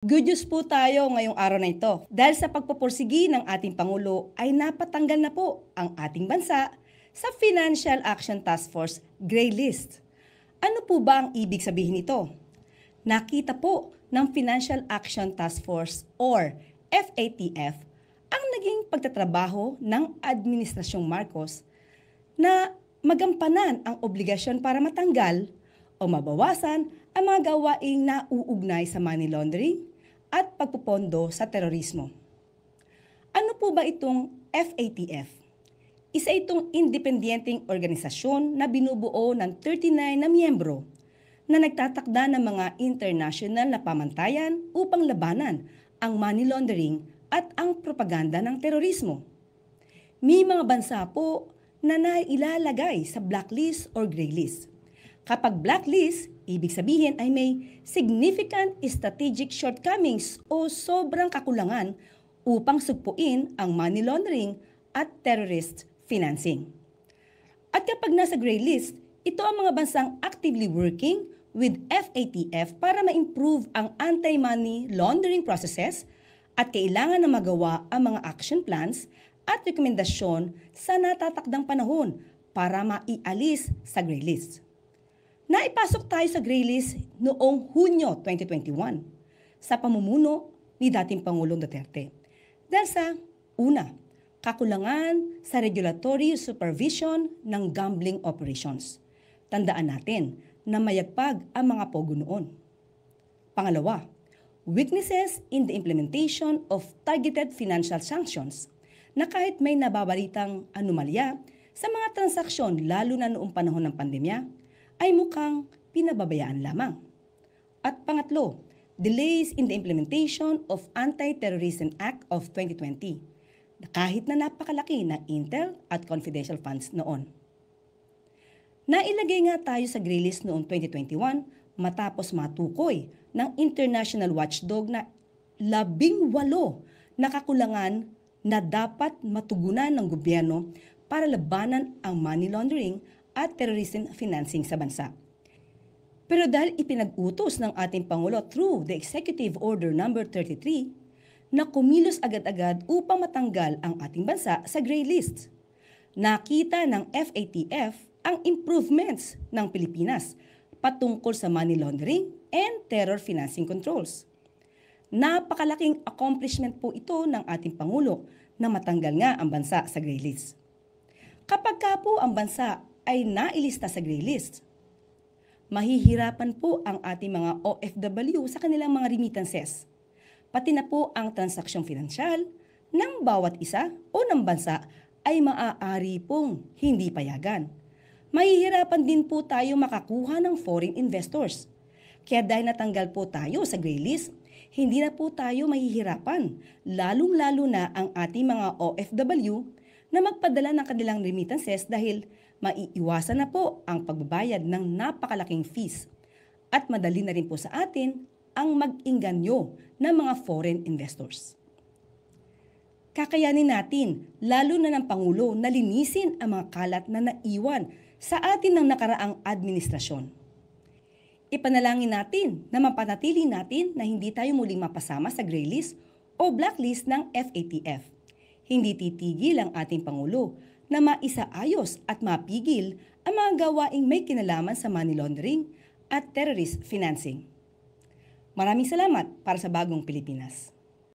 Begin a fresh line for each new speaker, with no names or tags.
Good news po tayo ngayong araw na ito. Dahil sa pagpupursigi ng ating Pangulo ay napatanggal na po ang ating bansa sa Financial Action Task Force Gray List. Ano po ba ang ibig sabihin nito? Nakita po ng Financial Action Task Force or FATF ang naging pagtatrabaho ng Administrasyong Marcos na magampanan ang obligasyon para matanggal o mabawasan ang mga gawaing nauugnay sa money laundering at pagpupondo sa terorismo. Ano po ba itong FATF? Isa itong independenteng organisasyon na binubuo ng 39 na miyembro na nagtatakda ng mga international na pamantayan upang labanan ang money laundering at ang propaganda ng terorismo. May mga bansa po na nailalagay sa blacklist or gray list. Kapag blacklist, ibig sabihin ay may significant strategic shortcomings o sobrang kakulangan upang sugpuin ang money laundering at terrorist financing. At kapag nasa gray list, ito ang mga bansang actively working with FATF para ma-improve ang anti-money laundering processes at kailangan na magawa ang mga action plans at rekomendasyon sa natatakdang panahon para maialis sa gray list. Naipasok tayo sa gray list noong Hunyo 2021 sa pamumuno ni dating Pangulong Duterte. Dahil sa una, kakulangan sa regulatory supervision ng gambling operations. Tandaan natin na mayagpag ang mga pogo noon. Pangalawa, weaknesses in the implementation of targeted financial sanctions na kahit may nababalitang anomalya sa mga transaksyon lalo na noong panahon ng pandemya, ay mukhang pinababayaan lamang. At pangatlo, delays in the implementation of Anti-Terrorism Act of 2020 na kahit na napakalaki ng intel at confidential funds noon. Nailagay nga tayo sa gray list noong 2021 matapos matukoy ng international watchdog na 18 na kakulangan na dapat matugunan ng gobyerno para labanan ang money laundering at terrorism financing sa bansa. Pero dahil ipinag-utos ng ating Pangulo through the Executive Order No. 33 na kumilos agad-agad upang matanggal ang ating bansa sa gray list, nakita ng FATF ang improvements ng Pilipinas patungkol sa money laundering and terror financing controls. Napakalaking accomplishment po ito ng ating Pangulo na matanggal nga ang bansa sa gray list. Kapag ka po ang bansa ay nailista sa gray list, mahihirapan po ang ating mga OFW sa kanilang mga remittances. Pati na po ang transaksyon pinansyal ng bawat isa o ng bansa ay maaari pong hindi payagan. Mahihirapan din po tayo makakuha ng foreign investors. Kaya dahil natanggal po tayo sa gray list, hindi na po tayo mahihirapan, lalong-lalo na ang ating mga OFW na magpadala ng kanilang remittances dahil maiiwasan na po ang pagbabayad ng napakalaking fees at madali na rin po sa atin ang mag-inganyo ng mga foreign investors. Kakayanin natin, lalo na ng Pangulo, na linisin ang mga kalat na naiwan sa atin ng nakaraang administrasyon. Ipanalangin natin na mapanatili natin na hindi tayo muling mapasama sa gray list o blacklist ng FATF. Hindi titigil ang ating Pangulo na maisaayos at mapigil ang mga gawaing may kinalaman sa money laundering at terrorist financing. Maraming salamat para sa Bagong Pilipinas.